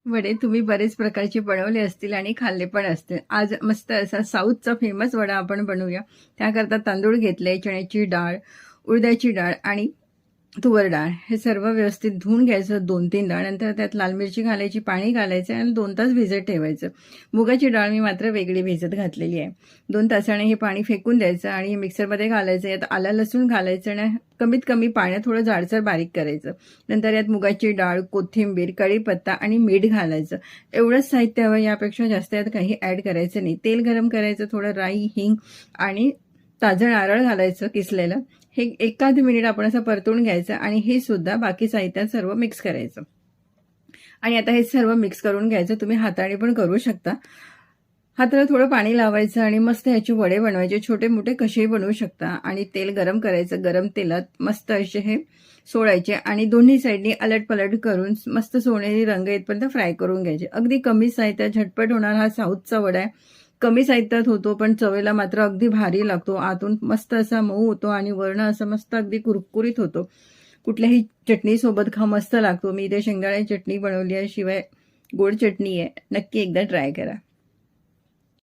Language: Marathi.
वडे तुम्ही बरेच प्रकारचे बनवले असतील आणि खाल्ले पण असतील. आज मस्त असा साऊथचा फेमस वडा आपण बनवूया. त्याकरता तांदूळ घेतले, चण्याची डाळ, उडदाची डाळ आणि तुवर डाळ हे सर्व व्यवस्थित धुवून घ्यायचं 2-3 डाळ. नंतर त्यात लाल मिरची घालायची, पाणी घालायचं आणि 2 तास भिजत ठेवायचं. मुगाची डाळ मी मात्र वेगळी भिजत घातलेली आहे. 2 तासाने हे पाणी फेकून द्यायचं आणि मिक्सरमध्ये घालायचं. यात आलं लसूण घालायचं आणि कमीत कमी पाण्यात थोडं जाडसर बारीक करायचं. नंतर यात मुगाची डाळ, कोथिंबीर, कढीपत्ता आणि मीठ घालायचं. एवढंच साहित्य हवं, यापेक्षा जास्त यात काही ॲड करायचं नाही. तेल गरम करायचं, थोडं राई, हिंग आणि ताजं नारळ घालायचं किसलेलं. हे एखाद मिनिट आपण असं परतून घ्यायचं आणि हे सुद्धा बाकी साहित्यात सर्व मिक्स करायचं. आणि आता हे सर्व मिक्स करून घ्यायचं. तुम्ही हाताने पण करू शकता. हाताला थोडं पाणी लावायचं आणि मस्त ह्याचे वडे बनवायचे. छोटे मोठे कसेही बनवू शकता. आणि तेल गरम करायचं. गरम तेलात मस्त असे हे सोडायचे आणि दोन्ही साईडनी अलटपलट करून मस्त सोनेरी रंग येतपर्यंत फ्राय करून घ्यायचे. अगदी कमी साहित्यात झटपट होणार हा साऊथचा वडा आहे. कमी साहित्यात होतो पण चवेला मात्र अगदी भारी लागतो. आतून मस्त असा मऊ होतो आणि वरण असं मस्त अगदी कुरकुरीत होतो. कुठल्याही चटणीसोबत खा मस्त लागतो. मी इथे शेंगदाण्याची चटणी बनवली आहे, शिवाय गोड चटणी आहे. नक्की एकदा ट्राय करा.